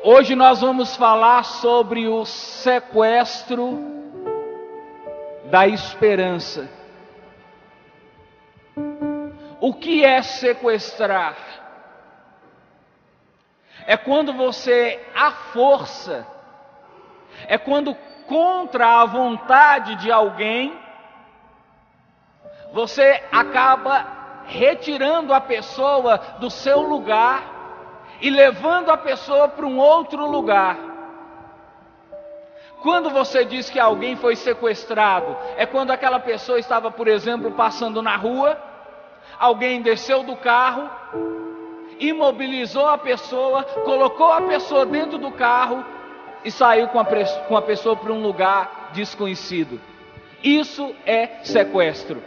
Hoje nós vamos falar sobre o sequestro da esperança. O que é sequestrar? É quando você, à força, é quando contra a vontade de alguém, você acaba retirando a pessoa do seu lugar e levando a pessoa para um outro lugar. Quando você diz que alguém foi sequestrado, é quando aquela pessoa estava, por exemplo, passando na rua, alguém desceu do carro, imobilizou a pessoa, colocou a pessoa dentro do carro e saiu com a pessoa para um lugar desconhecido. Isso é sequestro.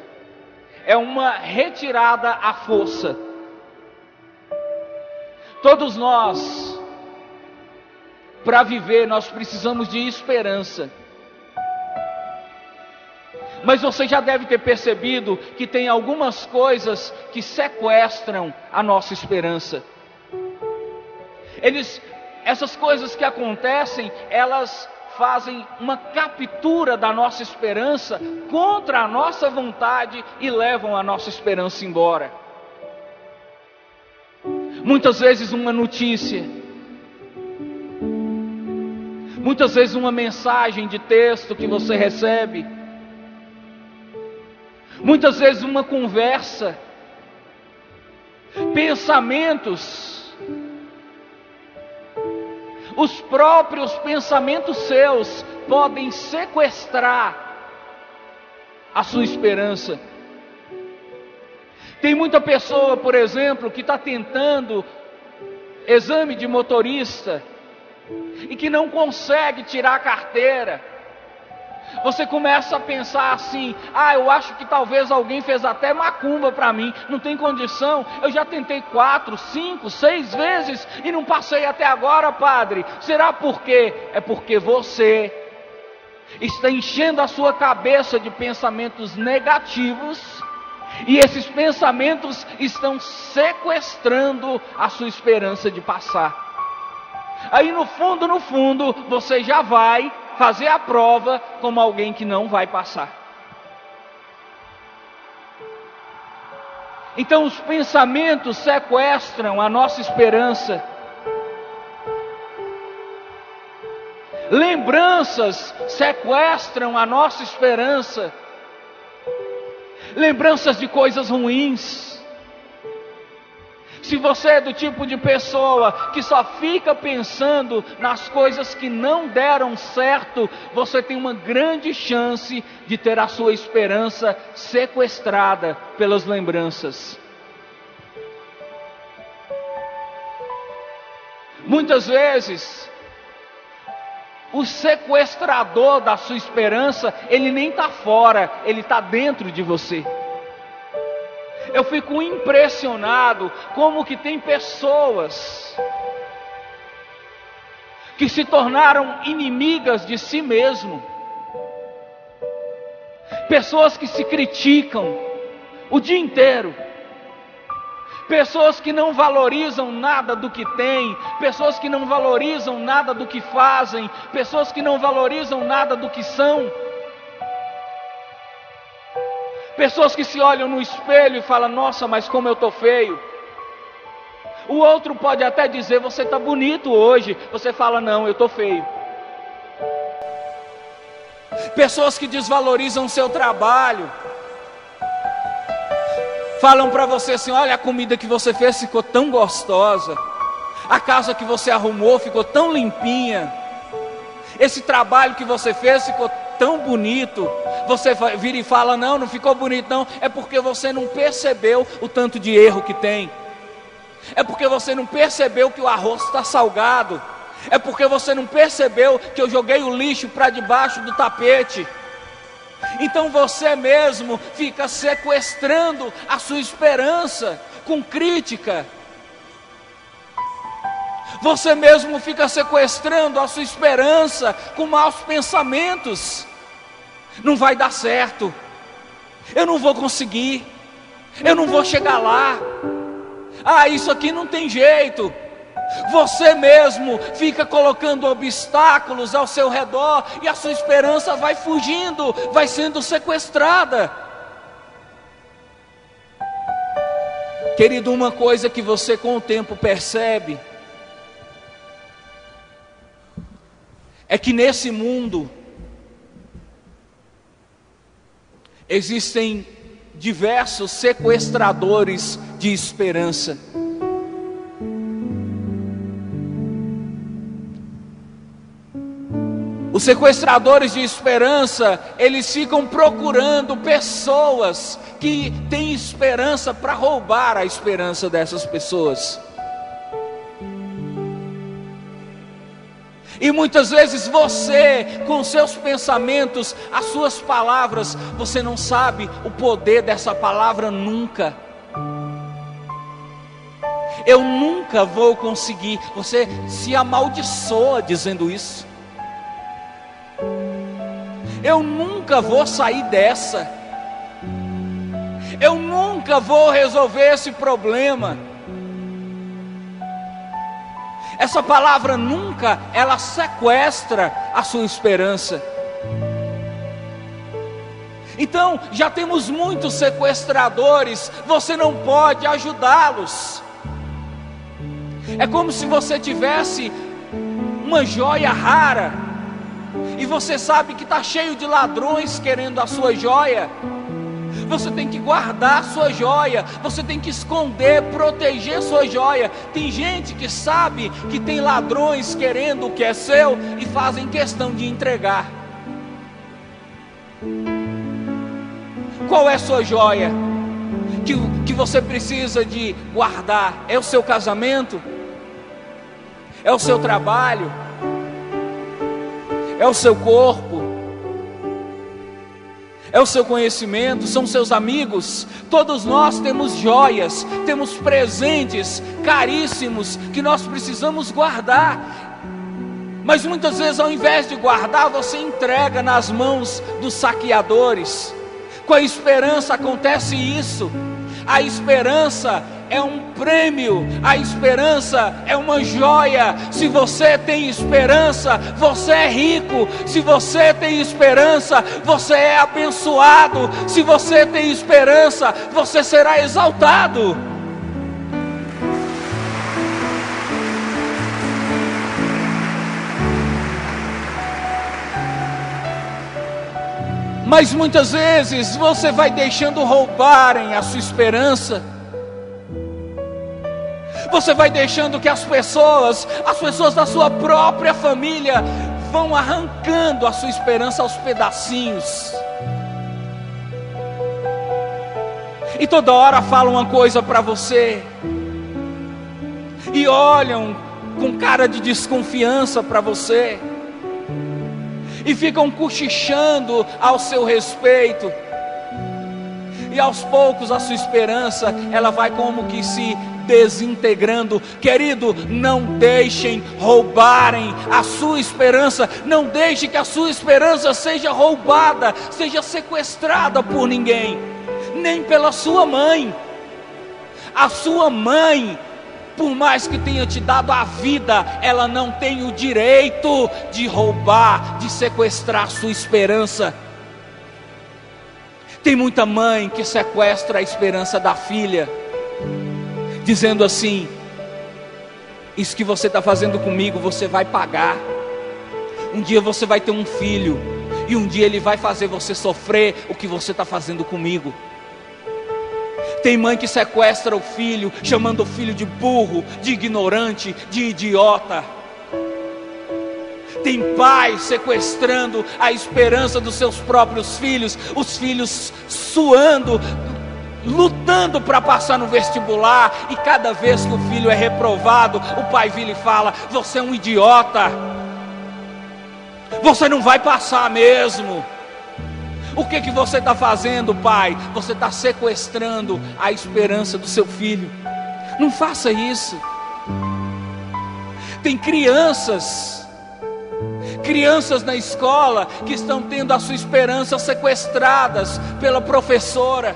É uma retirada à força. Todos nós, para viver, nós precisamos de esperança. Mas você já deve ter percebido que tem algumas coisas que sequestram a nossa esperança. Essas coisas que acontecem, elas fazem uma captura da nossa esperança contra a nossa vontade e levam a nossa esperança embora. Muitas vezes uma notícia, muitas vezes uma mensagem de texto que você recebe, muitas vezes uma conversa, pensamentos, os próprios pensamentos seus podem sequestrar a sua esperança. Tem muita pessoa, por exemplo, que está tentando exame de motorista e que não consegue tirar a carteira. Você começa a pensar assim: eu acho que talvez alguém fez até macumba para mim, não tem condição, eu já tentei 4, 5, 6 vezes e não passei até agora, padre. Será por quê? É porque você está enchendo a sua cabeça de pensamentos negativos, e esses pensamentos estão sequestrando a sua esperança de passar. Aí no fundo, você já vai fazer a prova como alguém que não vai passar. Então os pensamentos sequestram a nossa esperança. Lembranças sequestram a nossa esperança. Lembranças de coisas ruins. Se você é do tipo de pessoa que só fica pensando nas coisas que não deram certo, você tem uma grande chance de ter a sua esperança sequestrada pelas lembranças. Muitas vezes, o sequestrador da sua esperança, ele nem está fora, ele está dentro de você. Eu fico impressionado como que tem pessoas que se tornaram inimigas de si mesmo. Pessoas que se criticam o dia inteiro. Pessoas que não valorizam nada do que têm, pessoas que não valorizam nada do que fazem, pessoas que não valorizam nada do que são. Pessoas que se olham no espelho e falam: nossa, mas como eu estou feio. O outro pode até dizer: você está bonito hoje. Você fala: não, eu estou feio. Pessoas que desvalorizam o seu trabalho. Falam para você assim: olha, a comida que você fez ficou tão gostosa. A casa que você arrumou ficou tão limpinha. Esse trabalho que você fez ficou tão bonito. Você vira e fala: não ficou bonito não. É porque você não percebeu o tanto de erro que tem. É porque você não percebeu que o arroz está salgado. É porque você não percebeu que eu joguei o lixo para debaixo do tapete. Então você mesmo fica sequestrando a sua esperança com crítica. Você mesmo fica sequestrando a sua esperança com maus pensamentos. Não vai dar certo. Eu não vou conseguir. Eu não vou chegar lá. Isso aqui não tem jeito. Você mesmo fica colocando obstáculos ao seu redor e a sua esperança vai fugindo, vai sendo sequestrada. Querido, uma coisa que você com o tempo percebe é que nesse mundo existem diversos sequestradores de esperança. Os sequestradores de esperança, eles ficam procurando pessoas que têm esperança para roubar a esperança dessas pessoas. E muitas vezes você, com seus pensamentos, as suas palavras, você não sabe o poder dessa palavra nunca. Eu nunca vou conseguir. Você se amaldiçoa dizendo isso. Eu nunca vou sair dessa. Eu nunca vou resolver esse problema. Essa palavra nunca, ela sequestra a sua esperança. Então, já temos muitos sequestradores, você não pode ajudá-los. É como se você tivesse uma joia rara e você sabe que está cheio de ladrões querendo a sua joia. Você tem que guardar a sua joia, você tem que esconder, proteger a sua joia. Tem gente que sabe que tem ladrões querendo o que é seu e fazem questão de entregar. Qual é a sua joia que você precisa de guardar? É o seu casamento? É o seu trabalho? É o seu corpo? É o seu conhecimento? São seus amigos? Todos nós temos joias, temos presentes caríssimos que nós precisamos guardar. Mas muitas vezes, ao invés de guardar, você entrega nas mãos dos saqueadores. Com a esperança acontece isso. A esperança é um prêmio, a esperança é uma joia. Se você tem esperança, você é rico. Se você tem esperança, você é abençoado. Se você tem esperança, você será exaltado. Mas muitas vezes você vai deixando roubarem a sua esperança. Você vai deixando que as pessoas da sua própria família, vão arrancando a sua esperança aos pedacinhos. E toda hora falam uma coisa para você, e olham com cara de desconfiança para você, e ficam cochichando ao seu respeito. E aos poucos a sua esperança, ela vai como que se desintegrando. Querido, não deixem roubarem a sua esperança. Não deixe que a sua esperança seja roubada, seja sequestrada por ninguém, nem pela sua mãe. A sua mãe, por mais que tenha te dado a vida, ela não tem o direito de roubar, de sequestrar a sua esperança. Tem muita mãe que sequestra a esperança da filha, dizendo assim: isso que você está fazendo comigo, você vai pagar. Um dia você vai ter um filho, e um dia ele vai fazer você sofrer o que você está fazendo comigo. Tem mãe que sequestra o filho, chamando o filho de burro, de ignorante, de idiota. Tem pai sequestrando a esperança dos seus próprios filhos, os filhos suando, lutando para passar no vestibular, e cada vez que o filho é reprovado, o pai vira e fala: você é um idiota, você não vai passar mesmo. O que você está fazendo, pai? Você está sequestrando a esperança do seu filho. Não faça isso. Tem crianças na escola que estão tendo a sua esperança sequestradas pela professora.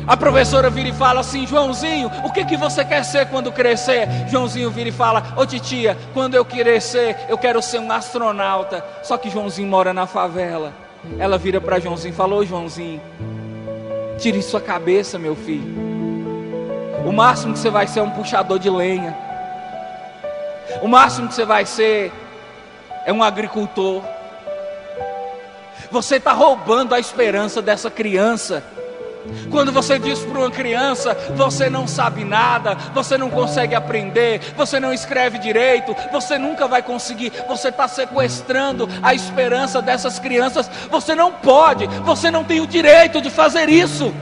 A professora vira e fala assim: Joãozinho, o que você quer ser quando crescer? Joãozinho vira e fala: ô titia, quando eu crescer, eu quero ser um astronauta. Só que Joãozinho mora na favela. Ela vira para Joãozinho e fala: ô Joãozinho, tire sua cabeça, meu filho. O máximo que você vai ser é um puxador de lenha. O máximo que você vai ser é um agricultor. Você está roubando a esperança dessa criança. Quando você diz para uma criança: você não sabe nada, você não consegue aprender, você não escreve direito, você nunca vai conseguir, você está sequestrando a esperança dessas crianças. Você não pode, você não tem o direito de fazer isso.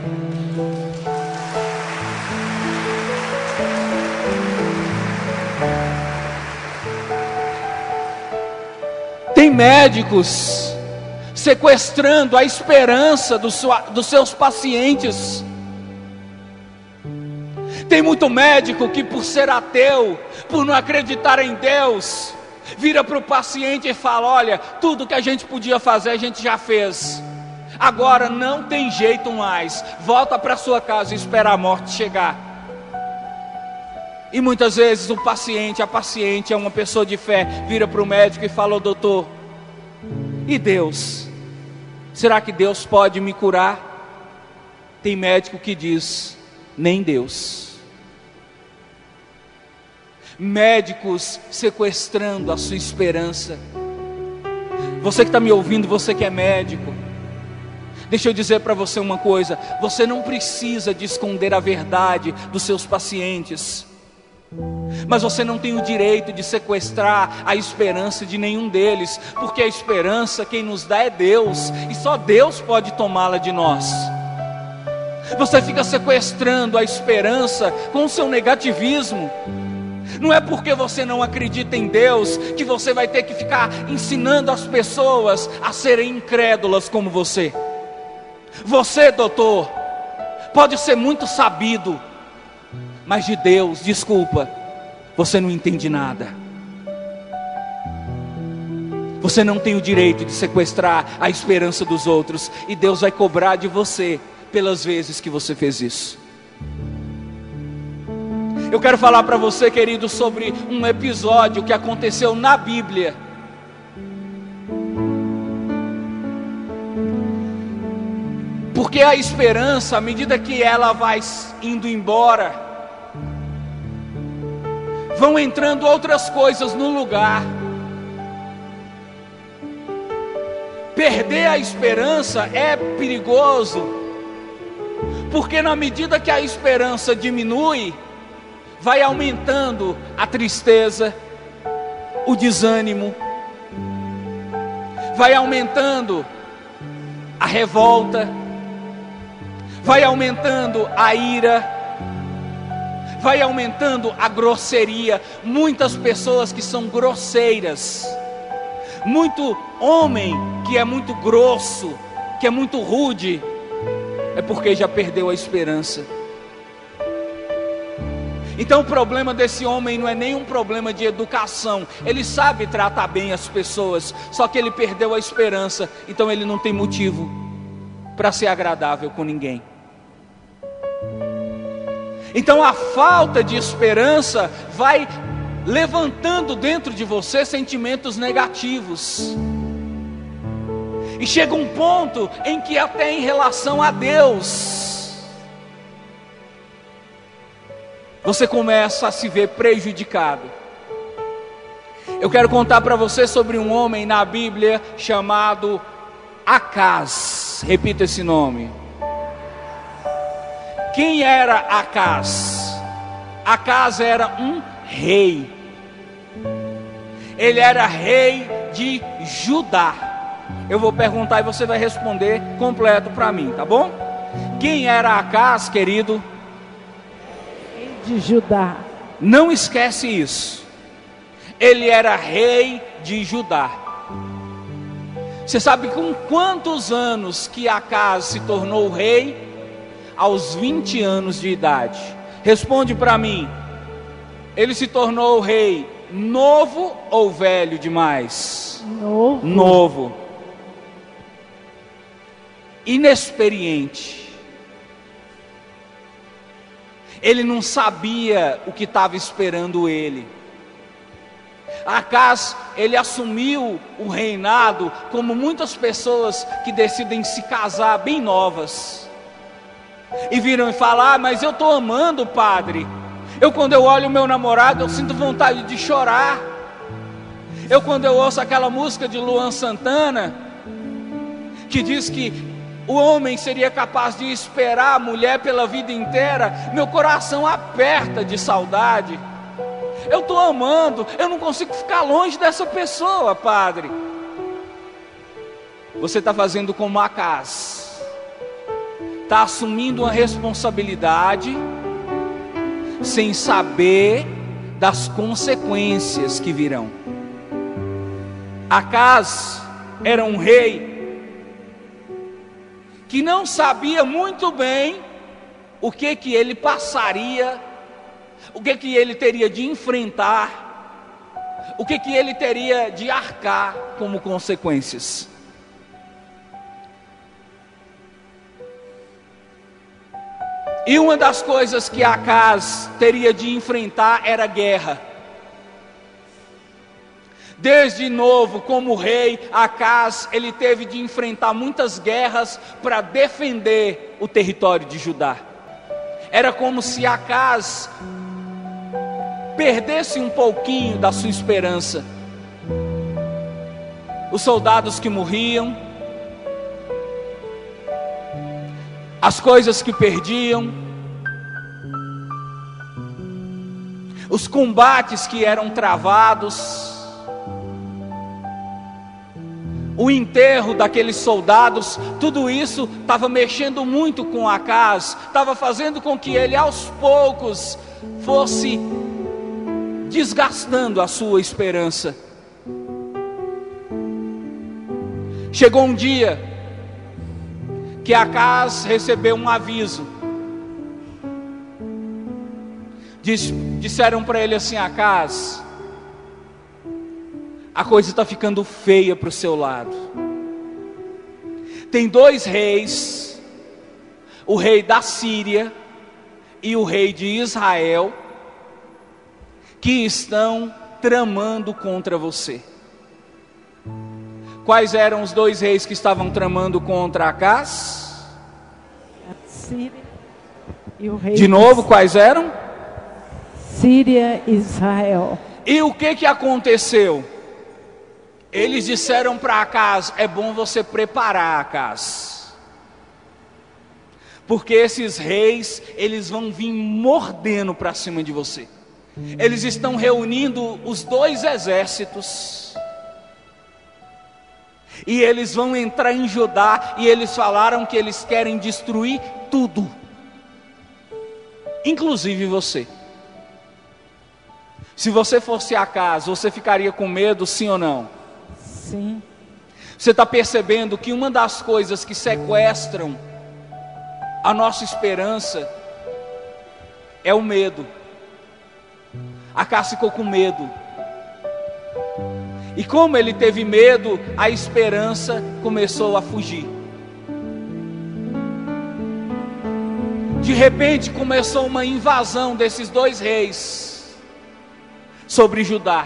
Tem médicos sequestrando a esperança dos seus pacientes. Tem muito médico que, por ser ateu, por não acreditar em Deus, vira para o paciente e fala: olha, tudo que a gente podia fazer a gente já fez, agora não tem jeito mais, volta para sua casa e espera a morte chegar. E muitas vezes a paciente é uma pessoa de fé, vira para o médico e fala: ô doutor, e Deus? Será que Deus pode me curar? Tem médico que diz: nem Deus. Médicos sequestrando a sua esperança. Você que está me ouvindo, você que é médico, deixa eu dizer para você uma coisa: você não precisa de esconder a verdade dos seus pacientes, mas você não tem o direito de sequestrar a esperança de nenhum deles, porque a esperança quem nos dá é Deus, e só Deus pode tomá-la de nós. Você fica sequestrando a esperança com o seu negativismo. Não é porque você não acredita em Deus que você vai ter que ficar ensinando as pessoas a serem incrédulas como você. Você, doutor, pode ser muito sabido, mas de Deus, desculpa, você não entende nada. Você não tem o direito de sequestrar a esperança dos outros, e Deus vai cobrar de você pelas vezes que você fez isso. Eu quero falar para você, querido, sobre um episódio que aconteceu na Bíblia. Porque a esperança, à medida que ela vai indo embora, vão entrando outras coisas no lugar. Perder a esperança é perigoso, porque na medida que a esperança diminui, vai aumentando a tristeza, o desânimo, vai aumentando a revolta, vai aumentando a ira, vai aumentando a grosseria. Muitas pessoas que são grosseiras, muito homem que é muito grosso, que é muito rude, é porque já perdeu a esperança. Então o problema desse homem não é nenhum problema de educação. Ele sabe tratar bem as pessoas, só que ele perdeu a esperança. Então ele não tem motivo para ser agradável com ninguém. Então a falta de esperança vai levantando dentro de você sentimentos negativos. E chega um ponto em que até em relação a Deus, você começa a se ver prejudicado. Eu quero contar para você sobre um homem na Bíblia chamado Acaz. Repita esse nome. Quem era Acaz? Acaz era um rei. Ele era rei de Judá. Eu vou perguntar e você vai responder completo para mim, tá bom? Quem era Acaz, querido? De Judá. Não esquece isso. Ele era rei de Judá. Você sabe com quantos anos que Acaz se tornou rei? Aos 20 anos de idade. Responde para mim. Ele se tornou rei novo ou velho demais? Novo. Novo. Inexperiente. Ele não sabia o que estava esperando ele. Acas, ele assumiu o reinado como muitas pessoas que decidem se casar bem novas. E viram e falam: mas eu estou amando, padre. Quando eu olho o meu namorado, eu sinto vontade de chorar. Quando eu ouço aquela música de Luan Santana, que diz que o homem seria capaz de esperar a mulher pela vida inteira, meu coração aperta de saudade. Eu estou amando, eu não consigo ficar longe dessa pessoa, padre. Você está fazendo como Acas, está assumindo uma responsabilidade sem saber das consequências que virão. Acas era um rei que não sabia muito bem o que ele passaria, o que ele teria de enfrentar, o que ele teria de arcar como consequências. E uma das coisas que Acas teria de enfrentar era guerra. Desde novo, como rei, Acas, ele teve de enfrentar muitas guerras para defender o território de Judá. Era como se Acas perdesse um pouquinho da sua esperança. Os soldados que morriam, as coisas que perdiam, os combates que eram travados, o enterro daqueles soldados, tudo isso estava mexendo muito com Acas, estava fazendo com que ele aos poucos fosse desgastando a sua esperança. Chegou um dia que Acas recebeu um aviso. Disseram para ele assim: Acas, a coisa está ficando feia para o seu lado. Tem dois reis, o rei da Síria e o rei de Israel, que estão tramando contra você. Quais eram os dois reis que estavam tramando contra Acas? A Síria e o rei. De novo, quais eram? Síria e Israel. E o que aconteceu? Eles disseram para Acas: é bom você preparar, Acas, porque esses reis, eles vão vir mordendo para cima de você. Eles estão reunindo os dois exércitos, e eles vão entrar em Judá, e eles falaram que eles querem destruir tudo, inclusive você. Se você fosse Acas, você ficaria com medo, sim ou não? Sim. Você está percebendo que uma das coisas que sequestram a nossa esperança é o medo. Acas ficou com medo. E como ele teve medo, a esperança começou a fugir. De repente começou uma invasão desses dois reis sobre Judá.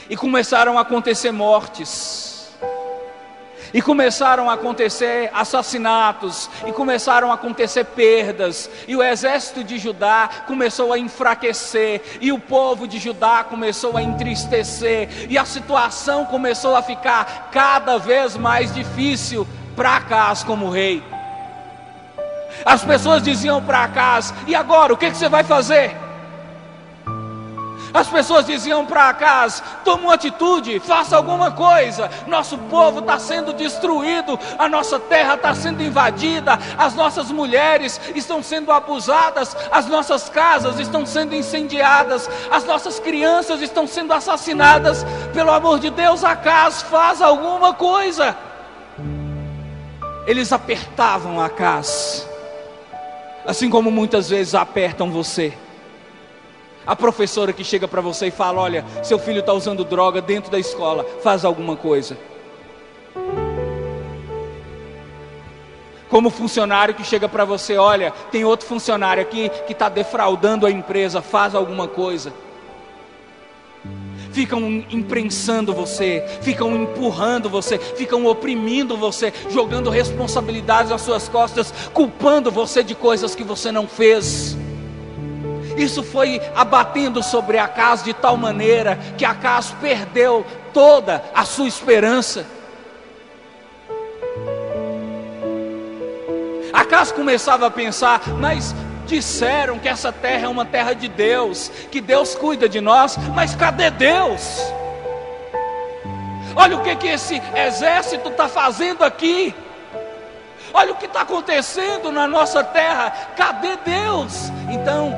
E começaram a acontecer mortes, e começaram a acontecer assassinatos, e começaram a acontecer perdas, e o exército de Judá começou a enfraquecer, e o povo de Judá começou a entristecer, e a situação começou a ficar cada vez mais difícil para Acas como rei. As pessoas diziam para Acas: e agora, o que você vai fazer? As pessoas diziam para Acas: toma uma atitude, faça alguma coisa, nosso povo está sendo destruído, a nossa terra está sendo invadida, as nossas mulheres estão sendo abusadas, as nossas casas estão sendo incendiadas, as nossas crianças estão sendo assassinadas. Pelo amor de Deus, Acas, faz alguma coisa. Eles apertavam Acas, assim como muitas vezes apertam você. A professora que chega para você e fala: olha, seu filho está usando droga dentro da escola, faz alguma coisa. Como funcionário que chega para você: olha, tem outro funcionário aqui que está defraudando a empresa, faz alguma coisa. Ficam imprensando você, ficam empurrando você, ficam oprimindo você, jogando responsabilidades nas suas costas, culpando você de coisas que você não fez. Isso foi abatendo sobre Acaz de tal maneira que Acaz perdeu toda a sua esperança. Acaz começava a pensar: mas disseram que essa terra é uma terra de Deus, que Deus cuida de nós, mas cadê Deus? Olha o que esse exército está fazendo aqui, olha o que está acontecendo na nossa terra, cadê Deus? Então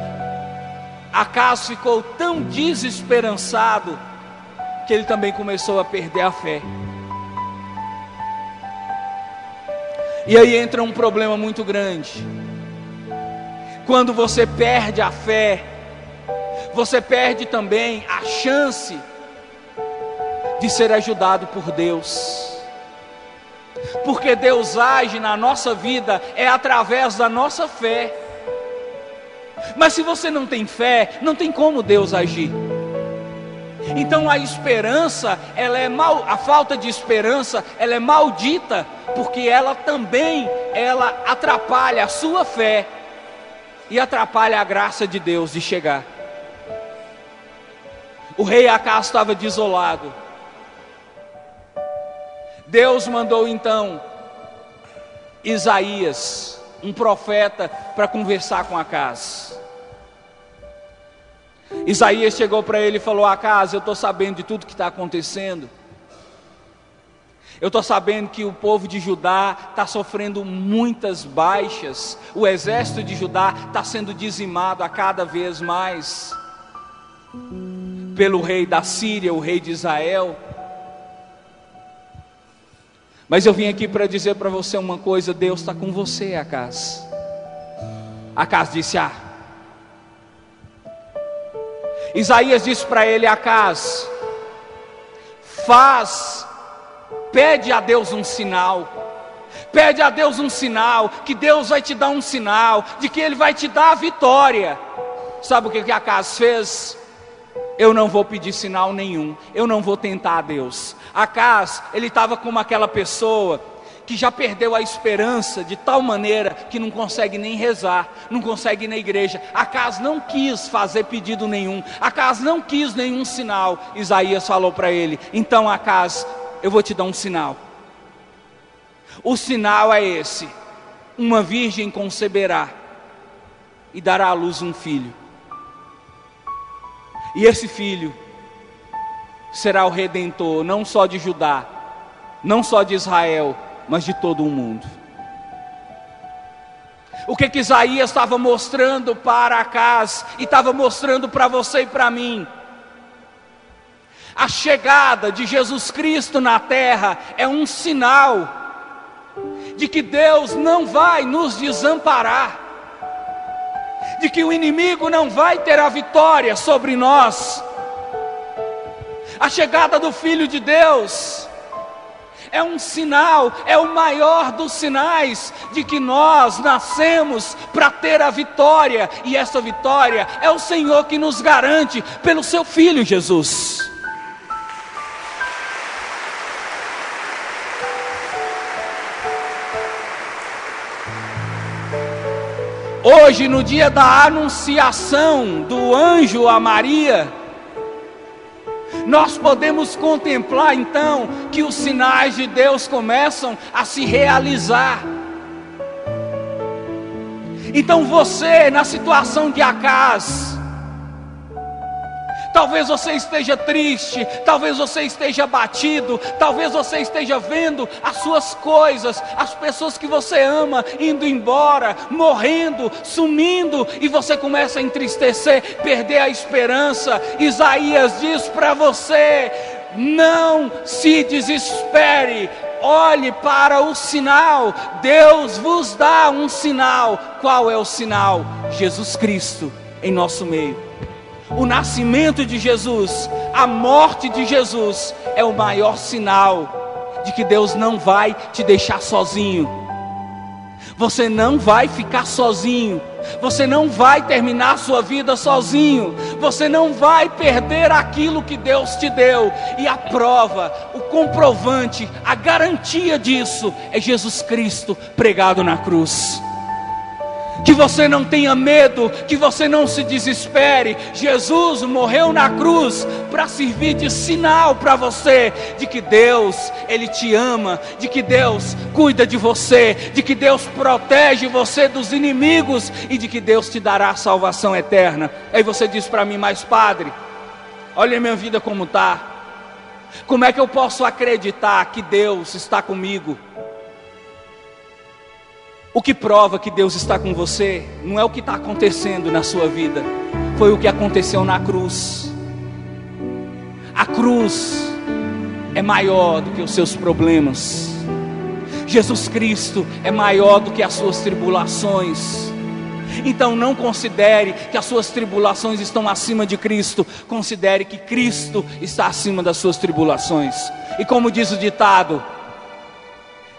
Acaz ficou tão desesperançado que ele também começou a perder a fé. E aí entra um problema muito grande. Quando você perde a fé, você perde também a chance de ser ajudado por Deus. Porque Deus age na nossa vida é através da nossa fé. Mas se você não tem fé, não tem como Deus agir. Então a esperança, a falta de esperança, ela é maldita, porque ela também atrapalha a sua fé e atrapalha a graça de Deus de chegar. O rei Acaz estava desolado. Deus mandou então Isaías, um profeta, para conversar com Acaz. Isaías chegou para ele e falou: Acaz, eu estou sabendo de tudo que está acontecendo. Eu estou sabendo que o povo de Judá está sofrendo muitas baixas. O exército de Judá está sendo dizimado a cada vez mais pelo rei da Síria, o rei de Israel. Mas eu vim aqui para dizer para você uma coisa: Deus está com você, Acaz. Acaz disse: Isaías disse para ele: Acaz, pede a Deus um sinal. Pede a Deus um sinal, que Deus vai te dar um sinal, de que Ele vai te dar a vitória. Sabe o que Acaz fez? Eu não vou pedir sinal nenhum, eu não vou tentar a Deus. Acaz, ele estava como aquela pessoa que já perdeu a esperança de tal maneira que não consegue nem rezar, não consegue ir na igreja. Acaz não quis fazer pedido nenhum, Acaz não quis nenhum sinal. Isaías falou para ele: então Acaz, eu vou te dar um sinal. O sinal é esse: uma virgem conceberá e dará à luz um filho. E esse filho será o Redentor, não só de Judá, não só de Israel, mas de todo o mundo. O que Isaías estava mostrando para Acaz e estava mostrando para você e para mim? A chegada de Jesus Cristo na terra é um sinal de que Deus não vai nos desamparar, de que o inimigo não vai ter a vitória sobre nós. A chegada do Filho de Deus é um sinal, é o maior dos sinais de que nós nascemos para ter a vitória, e essa vitória é o Senhor que nos garante pelo seu Filho Jesus. Hoje, no dia da anunciação do anjo a Maria, nós podemos contemplar então que os sinais de Deus começam a se realizar. Então você, na situação de Acaz, talvez você esteja triste, talvez você esteja abatido, talvez você esteja vendo as suas coisas, as pessoas que você ama indo embora, morrendo, sumindo, e você começa a entristecer, perder a esperança. Isaías diz para você: não se desespere, olhe para o sinal. Deus vos dá um sinal. Qual é o sinal? Jesus Cristo em nosso meio. O nascimento de Jesus, a morte de Jesus é o maior sinal de que Deus não vai te deixar sozinho. Você não vai ficar sozinho. Você não vai terminar sua vida sozinho. Você não vai perder aquilo que Deus te deu. E a prova, o comprovante, a garantia disso é Jesus Cristo pregado na cruz. Que você não tenha medo, que você não se desespere. Jesus morreu na cruz para servir de sinal para você, de que Deus, Ele te ama, de que Deus cuida de você, de que Deus protege você dos inimigos e de que Deus te dará a salvação eterna. Aí você diz para mim: mas padre, olha a minha vida como está. Como é que eu posso acreditar que Deus está comigo? O que prova que Deus está com você não é o que está acontecendo na sua vida, foi o que aconteceu na cruz. A cruz é maior do que os seus problemas. Jesus Cristo é maior do que as suas tribulações. Então não considere que as suas tribulações estão acima de Cristo. Considere que Cristo está acima das suas tribulações. E como diz o ditado,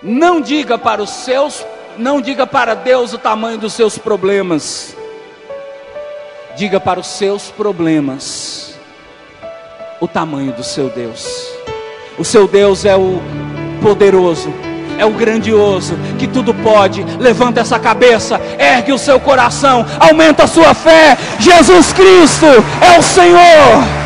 não diga para Deus o tamanho dos seus problemas. Diga para os seus problemas o tamanho do seu Deus. O seu Deus é o poderoso, é o grandioso, que tudo pode. Levanta essa cabeça, ergue o seu coração, aumenta a sua fé. Jesus Cristo é o Senhor.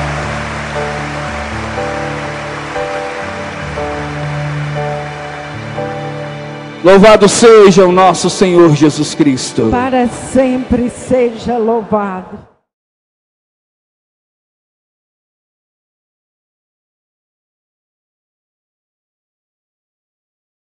Louvado seja o nosso Senhor Jesus Cristo. Para sempre seja louvado.